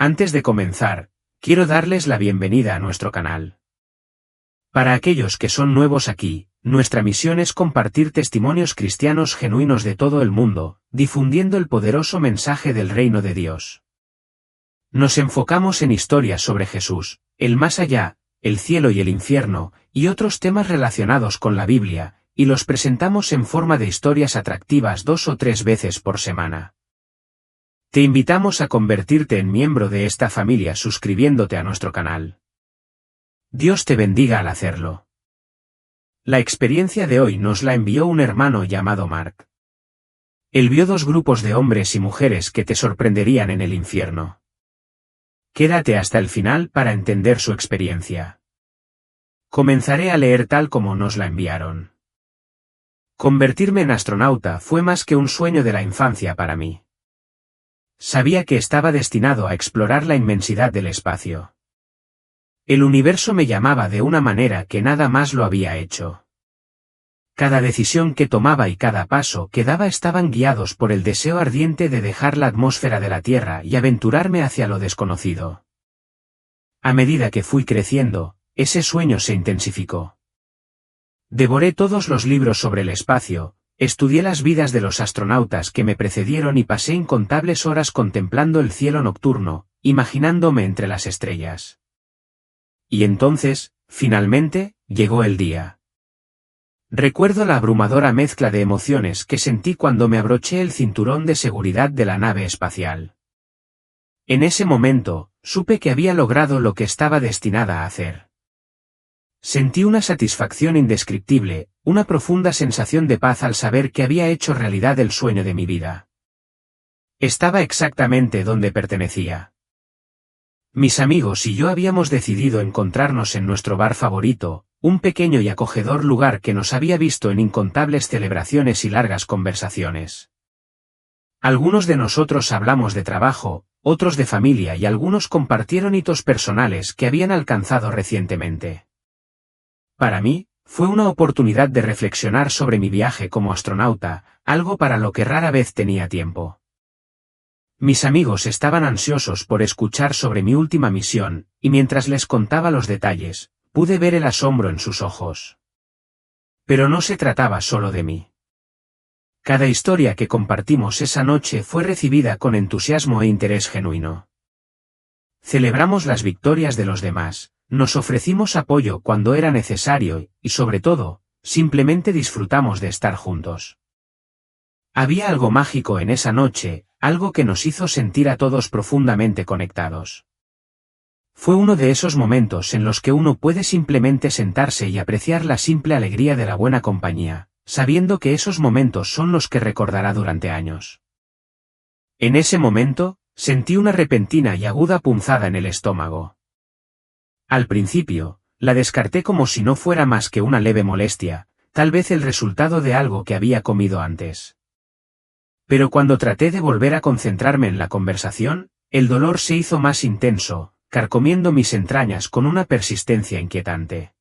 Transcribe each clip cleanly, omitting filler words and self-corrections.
Antes de comenzar, quiero darles la bienvenida a nuestro canal. Para aquellos que son nuevos aquí, nuestra misión es compartir testimonios cristianos genuinos de todo el mundo, difundiendo el poderoso mensaje del reino de Dios. Nos enfocamos en historias sobre Jesús, el más allá, el cielo y el infierno, y otros temas relacionados con la Biblia, y los presentamos en forma de historias atractivas 2 o 3 veces por semana. Te invitamos a convertirte en miembro de esta familia suscribiéndote a nuestro canal. Dios te bendiga al hacerlo. La experiencia de hoy nos la envió un hermano llamado Mark. Él vio 2 grupos de hombres y mujeres que te sorprenderían en el infierno. Quédate hasta el final para entender su experiencia. Comenzaré a leer tal como nos la enviaron. Convertirme en astronauta fue más que un sueño de la infancia para mí. Sabía que estaba destinado a explorar la inmensidad del espacio. El universo me llamaba de una manera que nada más lo había hecho. Cada decisión que tomaba y cada paso que daba estaban guiados por el deseo ardiente de dejar la atmósfera de la Tierra y aventurarme hacia lo desconocido. A medida que fui creciendo, ese sueño se intensificó. Devoré todos los libros sobre el espacio, estudié las vidas de los astronautas que me precedieron y pasé incontables horas contemplando el cielo nocturno, imaginándome entre las estrellas. Y entonces, finalmente, llegó el día. Recuerdo la abrumadora mezcla de emociones que sentí cuando me abroché el cinturón de seguridad de la nave espacial. En ese momento, supe que había logrado lo que estaba destinada a hacer. Sentí una satisfacción indescriptible, una profunda sensación de paz al saber que había hecho realidad el sueño de mi vida. Estaba exactamente donde pertenecía. Mis amigos y yo habíamos decidido encontrarnos en nuestro bar favorito, un pequeño y acogedor lugar que nos había visto en incontables celebraciones y largas conversaciones. Algunos de nosotros hablamos de trabajo, otros de familia y algunos compartieron hitos personales que habían alcanzado recientemente. Para mí, fue una oportunidad de reflexionar sobre mi viaje como astronauta, algo para lo que rara vez tenía tiempo. Mis amigos estaban ansiosos por escuchar sobre mi última misión, y mientras les contaba los detalles, pude ver el asombro en sus ojos. Pero no se trataba solo de mí. Cada historia que compartimos esa noche fue recibida con entusiasmo e interés genuino. Celebramos las victorias de los demás, nos ofrecimos apoyo cuando era necesario y, sobre todo, simplemente disfrutamos de estar juntos. Había algo mágico en esa noche, algo que nos hizo sentir a todos profundamente conectados. Fue uno de esos momentos en los que uno puede simplemente sentarse y apreciar la simple alegría de la buena compañía, sabiendo que esos momentos son los que recordará durante años. En ese momento, sentí una repentina y aguda punzada en el estómago. Al principio, la descarté como si no fuera más que una leve molestia, tal vez el resultado de algo que había comido antes. Pero cuando traté de volver a concentrarme en la conversación, el dolor se hizo más intenso, carcomiendo mis entrañas con una persistencia inquietante.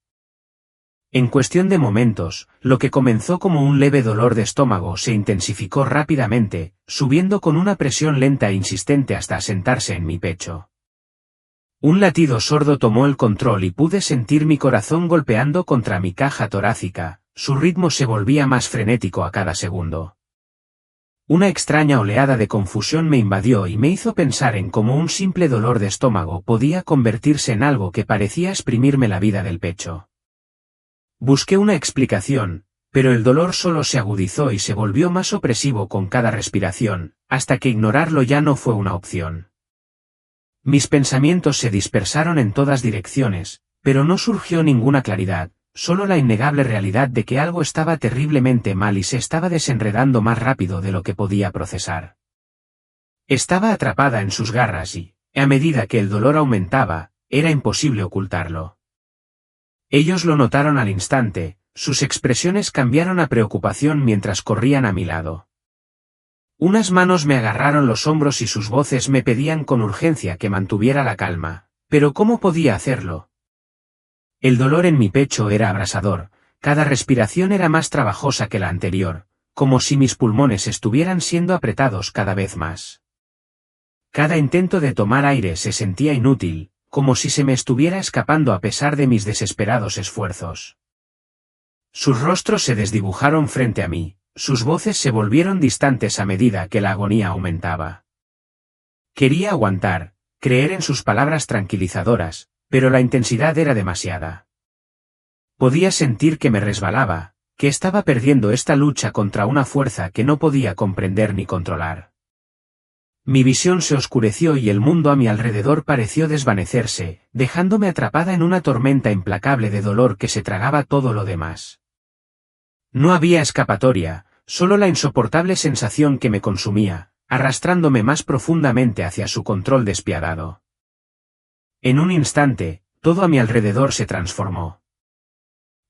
En cuestión de momentos, lo que comenzó como un leve dolor de estómago se intensificó rápidamente, subiendo con una presión lenta e insistente hasta asentarse en mi pecho. Un latido sordo tomó el control y pude sentir mi corazón golpeando contra mi caja torácica, su ritmo se volvía más frenético a cada segundo. Una extraña oleada de confusión me invadió y me hizo pensar en cómo un simple dolor de estómago podía convertirse en algo que parecía exprimirme la vida del pecho. Busqué una explicación, pero el dolor solo se agudizó y se volvió más opresivo con cada respiración, hasta que ignorarlo ya no fue una opción. Mis pensamientos se dispersaron en todas direcciones, pero no surgió ninguna claridad, solo la innegable realidad de que algo estaba terriblemente mal y se estaba desenredando más rápido de lo que podía procesar. Estaba atrapada en sus garras y, a medida que el dolor aumentaba, era imposible ocultarlo. Ellos lo notaron al instante, sus expresiones cambiaron a preocupación mientras corrían a mi lado. Unas manos me agarraron los hombros y sus voces me pedían con urgencia que mantuviera la calma, pero ¿cómo podía hacerlo? El dolor en mi pecho era abrasador, cada respiración era más trabajosa que la anterior, como si mis pulmones estuvieran siendo apretados cada vez más. Cada intento de tomar aire se sentía inútil, como si se me estuviera escapando a pesar de mis desesperados esfuerzos. Sus rostros se desdibujaron frente a mí, sus voces se volvieron distantes a medida que la agonía aumentaba. Quería aguantar, creer en sus palabras tranquilizadoras, pero la intensidad era demasiada. Podía sentir que me resbalaba, que estaba perdiendo esta lucha contra una fuerza que no podía comprender ni controlar. Mi visión se oscureció y el mundo a mi alrededor pareció desvanecerse, dejándome atrapada en una tormenta implacable de dolor que se tragaba todo lo demás. No había escapatoria, solo la insoportable sensación que me consumía, arrastrándome más profundamente hacia su control despiadado. En un instante, todo a mi alrededor se transformó.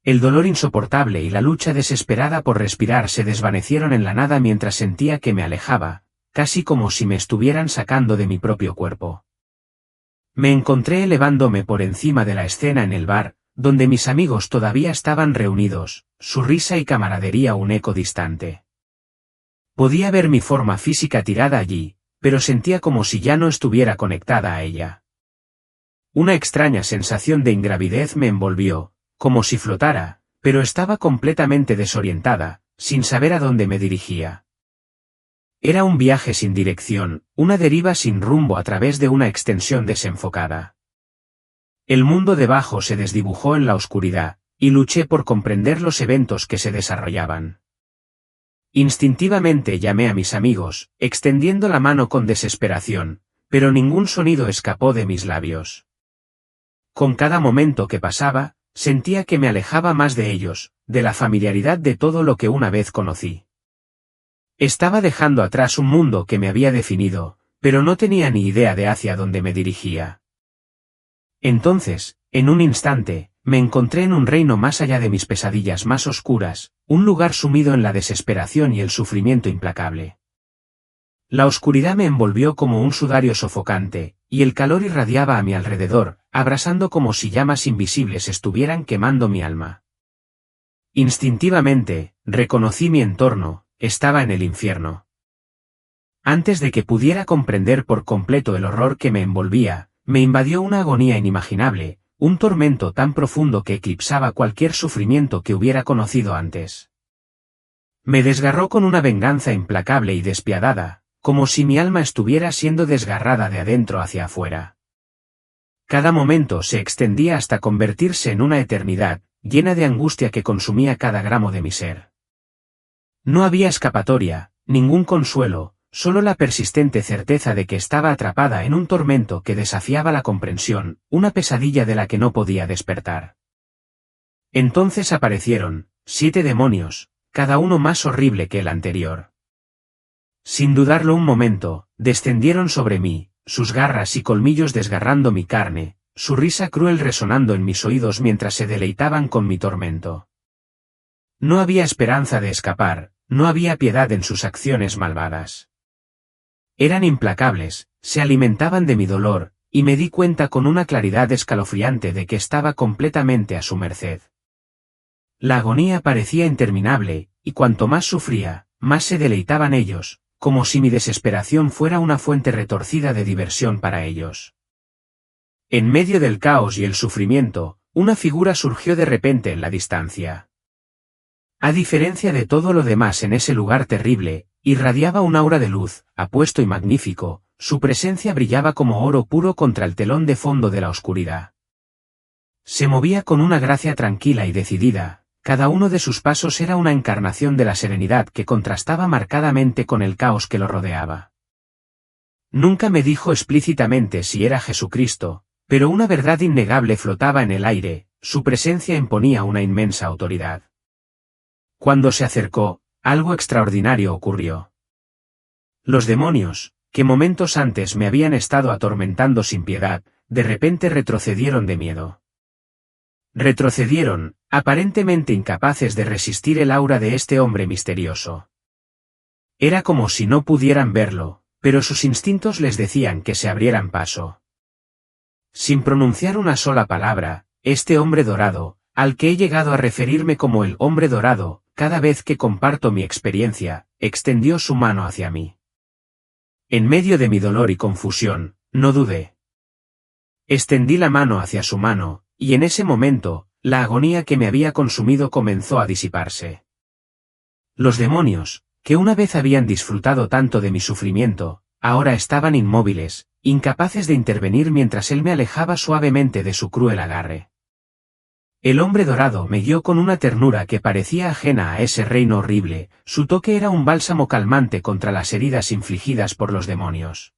El dolor insoportable y la lucha desesperada por respirar se desvanecieron en la nada mientras sentía que me alejaba, casi como si me estuvieran sacando de mi propio cuerpo. Me encontré elevándome por encima de la escena en el bar, donde mis amigos todavía estaban reunidos, su risa y camaradería un eco distante. Podía ver mi forma física tirada allí, pero sentía como si ya no estuviera conectada a ella. Una extraña sensación de ingravidez me envolvió, como si flotara, pero estaba completamente desorientada, sin saber a dónde me dirigía. Era un viaje sin dirección, una deriva sin rumbo a través de una extensión desenfocada. El mundo debajo se desdibujó en la oscuridad, y luché por comprender los eventos que se desarrollaban. Instintivamente llamé a mis amigos, extendiendo la mano con desesperación, pero ningún sonido escapó de mis labios. Con cada momento que pasaba, sentía que me alejaba más de ellos, de la familiaridad de todo lo que una vez conocí. Estaba dejando atrás un mundo que me había definido, pero no tenía ni idea de hacia dónde me dirigía. Entonces, en un instante, me encontré en un reino más allá de mis pesadillas más oscuras, un lugar sumido en la desesperación y el sufrimiento implacable. La oscuridad me envolvió como un sudario sofocante, y el calor irradiaba a mi alrededor, abrasando como si llamas invisibles estuvieran quemando mi alma. Instintivamente, reconocí mi entorno, estaba en el infierno. Antes de que pudiera comprender por completo el horror que me envolvía, me invadió una agonía inimaginable, un tormento tan profundo que eclipsaba cualquier sufrimiento que hubiera conocido antes. Me desgarró con una venganza implacable y despiadada, como si mi alma estuviera siendo desgarrada de adentro hacia afuera. Cada momento se extendía hasta convertirse en una eternidad, llena de angustia que consumía cada gramo de mi ser. No había escapatoria, ningún consuelo, solo la persistente certeza de que estaba atrapada en un tormento que desafiaba la comprensión, una pesadilla de la que no podía despertar. Entonces aparecieron 7 demonios, cada uno más horrible que el anterior. Sin dudarlo un momento, descendieron sobre mí, sus garras y colmillos desgarrando mi carne, su risa cruel resonando en mis oídos mientras se deleitaban con mi tormento. No había esperanza de escapar, no había piedad en sus acciones malvadas. Eran implacables, se alimentaban de mi dolor, y me di cuenta con una claridad escalofriante de que estaba completamente a su merced. La agonía parecía interminable, y cuanto más sufría, más se deleitaban ellos, como si mi desesperación fuera una fuente retorcida de diversión para ellos. En medio del caos y el sufrimiento, una figura surgió de repente en la distancia. A diferencia de todo lo demás en ese lugar terrible, irradiaba un aura de luz, apuesto y magnífico, su presencia brillaba como oro puro contra el telón de fondo de la oscuridad. Se movía con una gracia tranquila y decidida, cada uno de sus pasos era una encarnación de la serenidad que contrastaba marcadamente con el caos que lo rodeaba. Nunca me dijo explícitamente si era Jesucristo, pero una verdad innegable flotaba en el aire, su presencia imponía una inmensa autoridad. Cuando se acercó, algo extraordinario ocurrió. Los demonios, que momentos antes me habían estado atormentando sin piedad, de repente retrocedieron de miedo. Retrocedieron, aparentemente incapaces de resistir el aura de este hombre misterioso. Era como si no pudieran verlo, pero sus instintos les decían que se abrieran paso. Sin pronunciar una sola palabra, este hombre dorado, al que he llegado a referirme como el hombre dorado, cada vez que comparto mi experiencia, extendió su mano hacia mí. En medio de mi dolor y confusión, no dudé. Extendí la mano hacia su mano, y en ese momento, la agonía que me había consumido comenzó a disiparse. Los demonios, que una vez habían disfrutado tanto de mi sufrimiento, ahora estaban inmóviles, incapaces de intervenir mientras él me alejaba suavemente de su cruel agarre. El hombre dorado me guió con una ternura que parecía ajena a ese reino horrible, su toque era un bálsamo calmante contra las heridas infligidas por los demonios.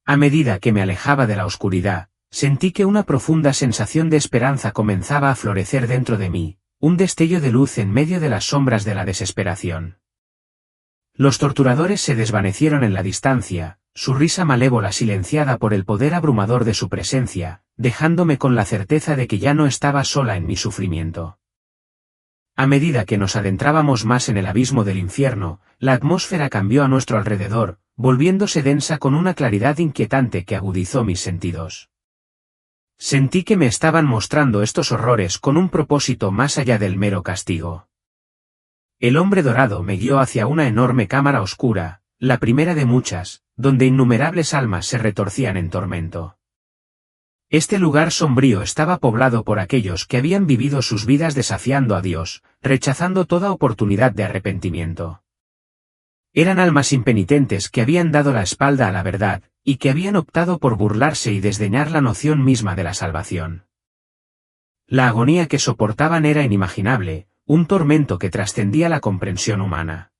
A medida que me alejaba de la oscuridad, sentí que una profunda sensación de esperanza comenzaba a florecer dentro de mí, un destello de luz en medio de las sombras de la desesperación. Los torturadores se desvanecieron en la distancia, su risa malévola silenciada por el poder abrumador de su presencia, dejándome con la certeza de que ya no estaba sola en mi sufrimiento. A medida que nos adentrábamos más en el abismo del infierno, la atmósfera cambió a nuestro alrededor, volviéndose densa con una claridad inquietante que agudizó mis sentidos. Sentí que me estaban mostrando estos horrores con un propósito más allá del mero castigo. El hombre dorado me guió hacia una enorme cámara oscura, la primera de muchas, donde innumerables almas se retorcían en tormento. Este lugar sombrío estaba poblado por aquellos que habían vivido sus vidas desafiando a Dios, rechazando toda oportunidad de arrepentimiento. Eran almas impenitentes que habían dado la espalda a la verdad, y que habían optado por burlarse y desdeñar la noción misma de la salvación. La agonía que soportaban era inimaginable, un tormento que trascendía la comprensión humana.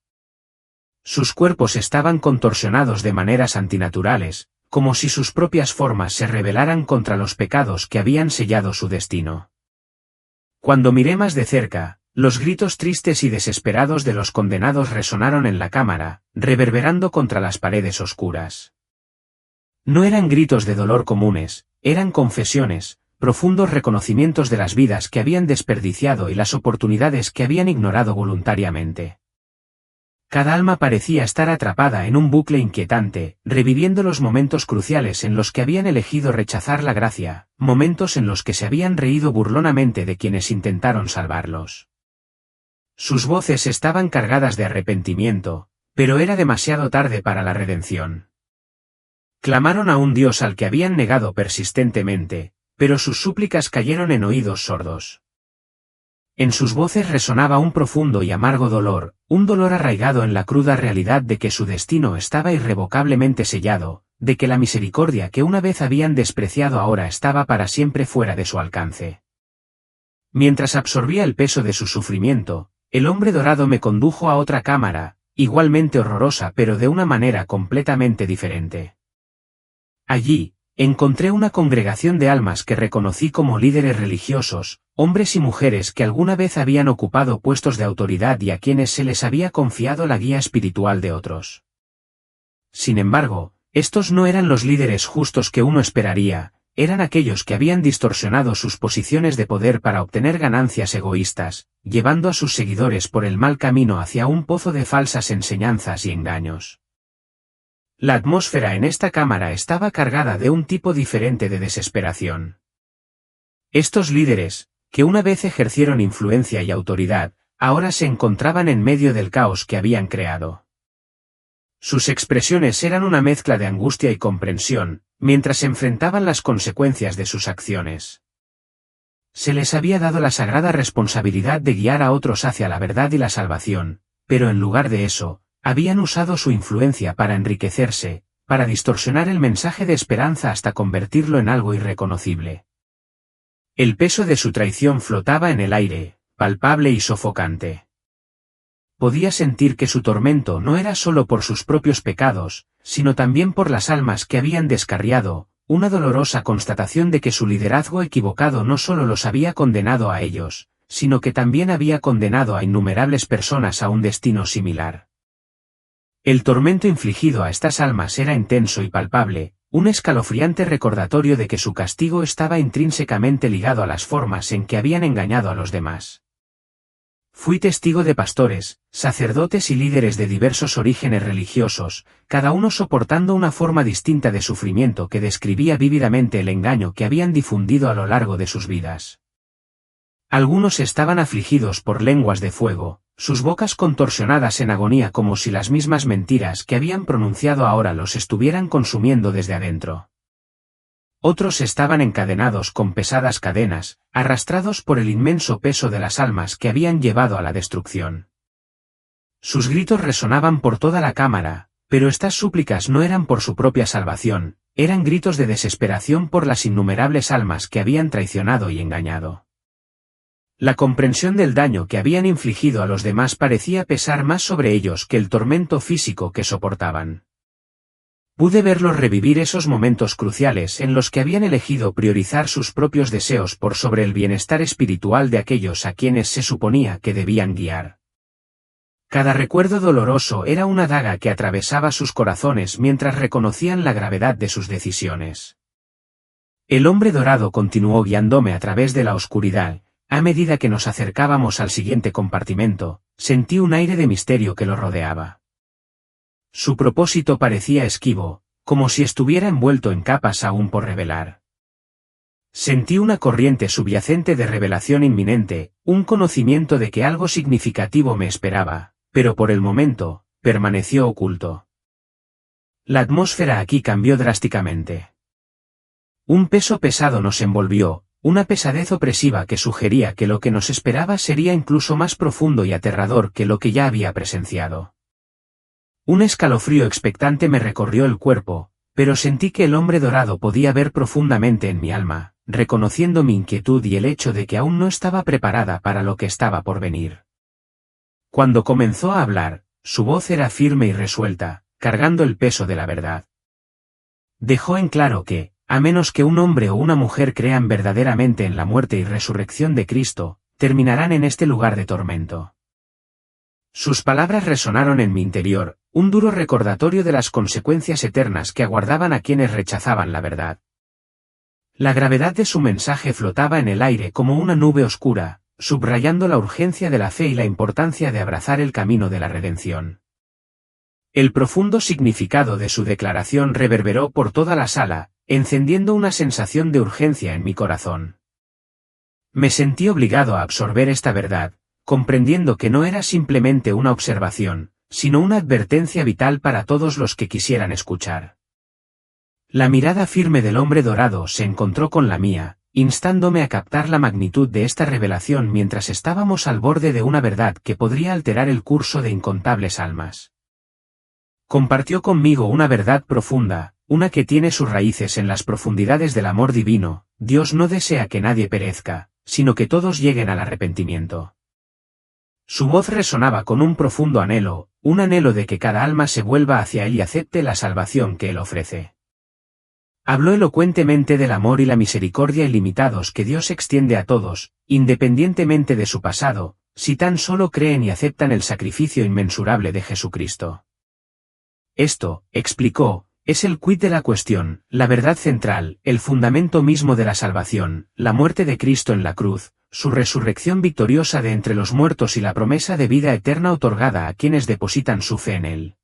Sus cuerpos estaban contorsionados de maneras antinaturales, como si sus propias formas se rebelaran contra los pecados que habían sellado su destino. Cuando miré más de cerca, los gritos tristes y desesperados de los condenados resonaron en la cámara, reverberando contra las paredes oscuras. No eran gritos de dolor comunes, eran confesiones, profundos reconocimientos de las vidas que habían desperdiciado y las oportunidades que habían ignorado voluntariamente. Cada alma parecía estar atrapada en un bucle inquietante, reviviendo los momentos cruciales en los que habían elegido rechazar la gracia, momentos en los que se habían reído burlonamente de quienes intentaron salvarlos. Sus voces estaban cargadas de arrepentimiento, pero era demasiado tarde para la redención. Clamaron a un Dios al que habían negado persistentemente, pero sus súplicas cayeron en oídos sordos. En sus voces resonaba un profundo y amargo dolor, un dolor arraigado en la cruda realidad de que su destino estaba irrevocablemente sellado, de que la misericordia que una vez habían despreciado ahora estaba para siempre fuera de su alcance. Mientras absorbía el peso de su sufrimiento, el hombre dorado me condujo a otra cámara, igualmente horrorosa pero de una manera completamente diferente. Allí, encontré una congregación de almas que reconocí como líderes religiosos, hombres y mujeres que alguna vez habían ocupado puestos de autoridad y a quienes se les había confiado la guía espiritual de otros. Sin embargo, estos no eran los líderes justos que uno esperaría, eran aquellos que habían distorsionado sus posiciones de poder para obtener ganancias egoístas, llevando a sus seguidores por el mal camino hacia un pozo de falsas enseñanzas y engaños. La atmósfera en esta cámara estaba cargada de un tipo diferente de desesperación. Estos líderes, que una vez ejercieron influencia y autoridad, ahora se encontraban en medio del caos que habían creado. Sus expresiones eran una mezcla de angustia y comprensión, mientras enfrentaban las consecuencias de sus acciones. Se les había dado la sagrada responsabilidad de guiar a otros hacia la verdad y la salvación, pero en lugar de eso, habían usado su influencia para enriquecerse, para distorsionar el mensaje de esperanza hasta convertirlo en algo irreconocible. El peso de su traición flotaba en el aire, palpable y sofocante. Podía sentir que su tormento no era solo por sus propios pecados, sino también por las almas que habían descarriado, una dolorosa constatación de que su liderazgo equivocado no solo los había condenado a ellos, sino que también había condenado a innumerables personas a un destino similar. El tormento infligido a estas almas era intenso y palpable, un escalofriante recordatorio de que su castigo estaba intrínsecamente ligado a las formas en que habían engañado a los demás. Fui testigo de pastores, sacerdotes y líderes de diversos orígenes religiosos, cada uno soportando una forma distinta de sufrimiento que describía vívidamente el engaño que habían difundido a lo largo de sus vidas. Algunos estaban afligidos por lenguas de fuego, sus bocas contorsionadas en agonía como si las mismas mentiras que habían pronunciado ahora los estuvieran consumiendo desde adentro. Otros estaban encadenados con pesadas cadenas, arrastrados por el inmenso peso de las almas que habían llevado a la destrucción. Sus gritos resonaban por toda la cámara, pero estas súplicas no eran por su propia salvación, eran gritos de desesperación por las innumerables almas que habían traicionado y engañado. La comprensión del daño que habían infligido a los demás parecía pesar más sobre ellos que el tormento físico que soportaban. Pude verlos revivir esos momentos cruciales en los que habían elegido priorizar sus propios deseos por sobre el bienestar espiritual de aquellos a quienes se suponía que debían guiar. Cada recuerdo doloroso era una daga que atravesaba sus corazones mientras reconocían la gravedad de sus decisiones. El hombre dorado continuó guiándome a través de la oscuridad. A medida que nos acercábamos al siguiente compartimento, sentí un aire de misterio que lo rodeaba. Su propósito parecía esquivo, como si estuviera envuelto en capas aún por revelar. Sentí una corriente subyacente de revelación inminente, un conocimiento de que algo significativo me esperaba, pero por el momento, permaneció oculto. La atmósfera aquí cambió drásticamente. Un peso pesado nos envolvió, una pesadez opresiva que sugería que lo que nos esperaba sería incluso más profundo y aterrador que lo que ya había presenciado. Un escalofrío expectante me recorrió el cuerpo, pero sentí que el hombre dorado podía ver profundamente en mi alma, reconociendo mi inquietud y el hecho de que aún no estaba preparada para lo que estaba por venir. Cuando comenzó a hablar, su voz era firme y resuelta, cargando el peso de la verdad. Dejó en claro que, a menos que un hombre o una mujer crean verdaderamente en la muerte y resurrección de Cristo, terminarán en este lugar de tormento. Sus palabras resonaron en mi interior, un duro recordatorio de las consecuencias eternas que aguardaban a quienes rechazaban la verdad. La gravedad de su mensaje flotaba en el aire como una nube oscura, subrayando la urgencia de la fe y la importancia de abrazar el camino de la redención. El profundo significado de su declaración reverberó por toda la sala, encendiendo una sensación de urgencia en mi corazón. Me sentí obligado a absorber esta verdad, comprendiendo que no era simplemente una observación, sino una advertencia vital para todos los que quisieran escuchar. La mirada firme del hombre dorado se encontró con la mía, instándome a captar la magnitud de esta revelación mientras estábamos al borde de una verdad que podría alterar el curso de incontables almas. Compartió conmigo una verdad profunda, una que tiene sus raíces en las profundidades del amor divino. Dios no desea que nadie perezca, sino que todos lleguen al arrepentimiento. Su voz resonaba con un profundo anhelo, un anhelo de que cada alma se vuelva hacia Él y acepte la salvación que Él ofrece. Habló elocuentemente del amor y la misericordia ilimitados que Dios extiende a todos, independientemente de su pasado, si tan solo creen y aceptan el sacrificio inmensurable de Jesucristo. Esto, explicó, es el quid de la cuestión, la verdad central, el fundamento mismo de la salvación, la muerte de Cristo en la cruz, su resurrección victoriosa de entre los muertos y la promesa de vida eterna otorgada a quienes depositan su fe en Él.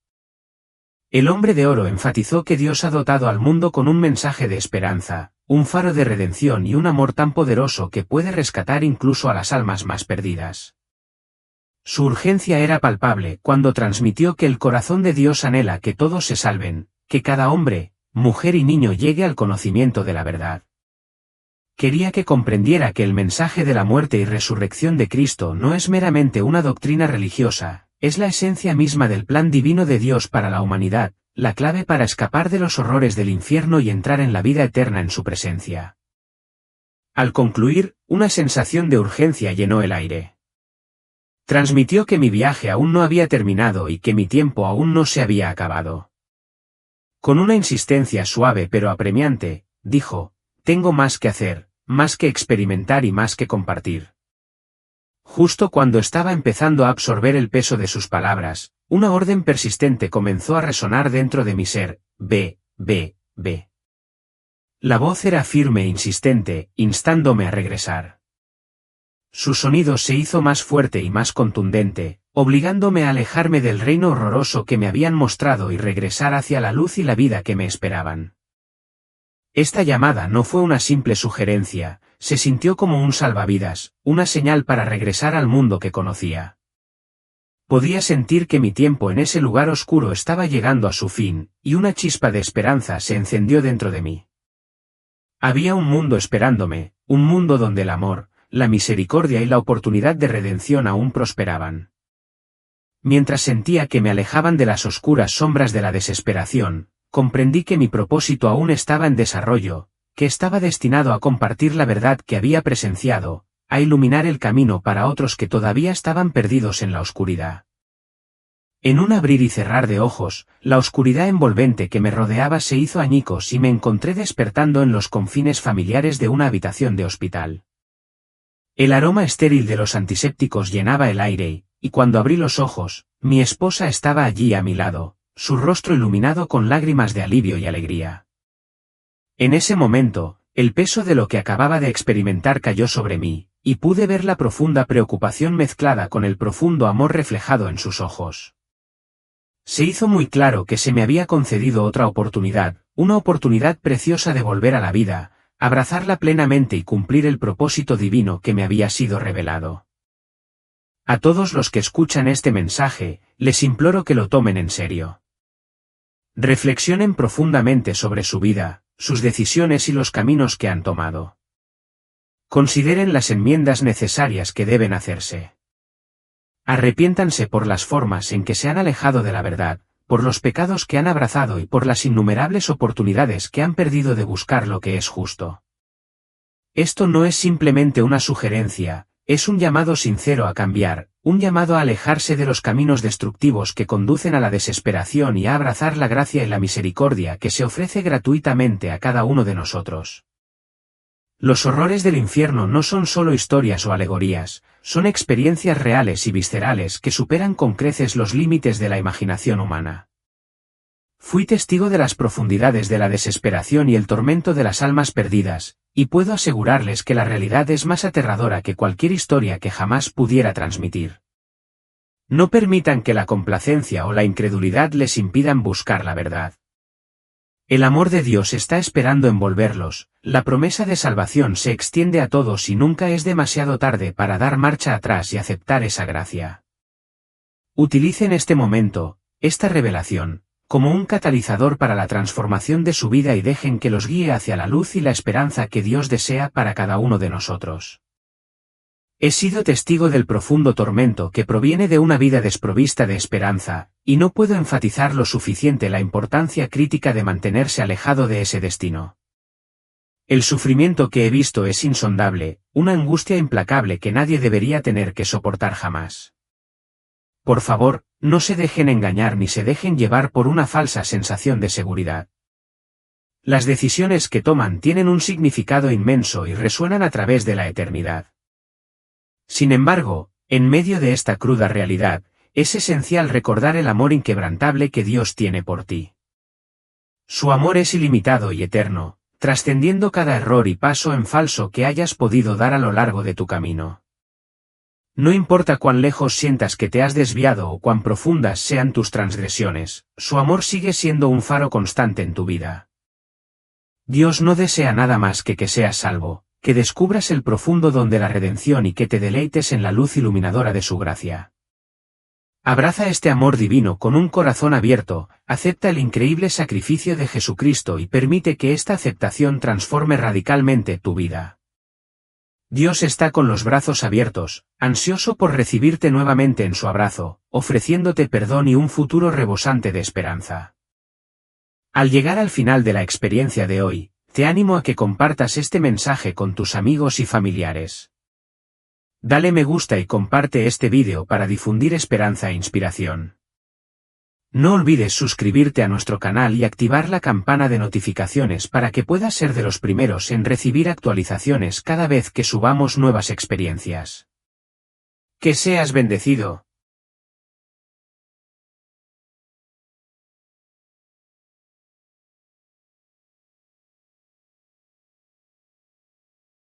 El hombre de oro enfatizó que Dios ha dotado al mundo con un mensaje de esperanza, un faro de redención y un amor tan poderoso que puede rescatar incluso a las almas más perdidas. Su urgencia era palpable cuando transmitió que el corazón de Dios anhela que todos se salven, que cada hombre, mujer y niño llegue al conocimiento de la verdad. Quería que comprendiera que el mensaje de la muerte y resurrección de Cristo no es meramente una doctrina religiosa, es la esencia misma del plan divino de Dios para la humanidad, la clave para escapar de los horrores del infierno y entrar en la vida eterna en su presencia. Al concluir, una sensación de urgencia llenó el aire. Transmitió que mi viaje aún no había terminado y que mi tiempo aún no se había acabado. Con una insistencia suave pero apremiante, dijo, tengo más que hacer, más que experimentar y más que compartir. Justo cuando estaba empezando a absorber el peso de sus palabras, una orden persistente comenzó a resonar dentro de mi ser, ve. La voz era firme e insistente, instándome a regresar. Su sonido se hizo más fuerte y más contundente, obligándome a alejarme del reino horroroso que me habían mostrado y regresar hacia la luz y la vida que me esperaban. Esta llamada no fue una simple sugerencia, se sintió como un salvavidas, una señal para regresar al mundo que conocía. Podía sentir que mi tiempo en ese lugar oscuro estaba llegando a su fin, y una chispa de esperanza se encendió dentro de mí. Había un mundo esperándome, un mundo donde el amor, la misericordia y la oportunidad de redención aún prosperaban. Mientras sentía que me alejaban de las oscuras sombras de la desesperación, comprendí que mi propósito aún estaba en desarrollo, que estaba destinado a compartir la verdad que había presenciado, a iluminar el camino para otros que todavía estaban perdidos en la oscuridad. En un abrir y cerrar de ojos, la oscuridad envolvente que me rodeaba se hizo añicos y me encontré despertando en los confines familiares de una habitación de hospital. El aroma estéril de los antisépticos llenaba el aire, y cuando abrí los ojos, mi esposa estaba allí a mi lado, su rostro iluminado con lágrimas de alivio y alegría. En ese momento, el peso de lo que acababa de experimentar cayó sobre mí, y pude ver la profunda preocupación mezclada con el profundo amor reflejado en sus ojos. Se hizo muy claro que se me había concedido otra oportunidad, una oportunidad preciosa de volver a la vida, abrazarla plenamente y cumplir el propósito divino que me había sido revelado. A todos los que escuchan este mensaje, les imploro que lo tomen en serio. Reflexionen profundamente sobre su vida, sus decisiones y los caminos que han tomado. Consideren las enmiendas necesarias que deben hacerse. Arrepiéntanse por las formas en que se han alejado de la verdad, por los pecados que han abrazado y por las innumerables oportunidades que han perdido de buscar lo que es justo. Esto no es simplemente una sugerencia, es un llamado sincero a cambiar, un llamado a alejarse de los caminos destructivos que conducen a la desesperación y a abrazar la gracia y la misericordia que se ofrece gratuitamente a cada uno de nosotros. Los horrores del infierno no son solo historias o alegorías, son experiencias reales y viscerales que superan con creces los límites de la imaginación humana. Fui testigo de las profundidades de la desesperación y el tormento de las almas perdidas, y puedo asegurarles que la realidad es más aterradora que cualquier historia que jamás pudiera transmitir. No permitan que la complacencia o la incredulidad les impidan buscar la verdad. El amor de Dios está esperando envolverlos, la promesa de salvación se extiende a todos y nunca es demasiado tarde para dar marcha atrás y aceptar esa gracia. Utilicen este momento, esta revelación, como un catalizador para la transformación de su vida y dejen que los guíe hacia la luz y la esperanza que Dios desea para cada uno de nosotros. He sido testigo del profundo tormento que proviene de una vida desprovista de esperanza, y no puedo enfatizar lo suficiente la importancia crítica de mantenerse alejado de ese destino. El sufrimiento que he visto es insondable, una angustia implacable que nadie debería tener que soportar jamás. Por favor, no se dejen engañar ni se dejen llevar por una falsa sensación de seguridad. Las decisiones que toman tienen un significado inmenso y resuenan a través de la eternidad. Sin embargo, en medio de esta cruda realidad, es esencial recordar el amor inquebrantable que Dios tiene por ti. Su amor es ilimitado y eterno, trascendiendo cada error y paso en falso que hayas podido dar a lo largo de tu camino. No importa cuán lejos sientas que te has desviado o cuán profundas sean tus transgresiones, su amor sigue siendo un faro constante en tu vida. Dios no desea nada más que seas salvo, que descubras el profundo don de la redención y que te deleites en la luz iluminadora de su gracia. Abraza este amor divino con un corazón abierto, acepta el increíble sacrificio de Jesucristo y permite que esta aceptación transforme radicalmente tu vida. Dios está con los brazos abiertos, ansioso por recibirte nuevamente en su abrazo, ofreciéndote perdón y un futuro rebosante de esperanza. Al llegar al final de la experiencia de hoy, te animo a que compartas este mensaje con tus amigos y familiares. Dale me gusta y comparte este vídeo para difundir esperanza e inspiración. No olvides suscribirte a nuestro canal y activar la campana de notificaciones para que puedas ser de los primeros en recibir actualizaciones cada vez que subamos nuevas experiencias. Que seas bendecido.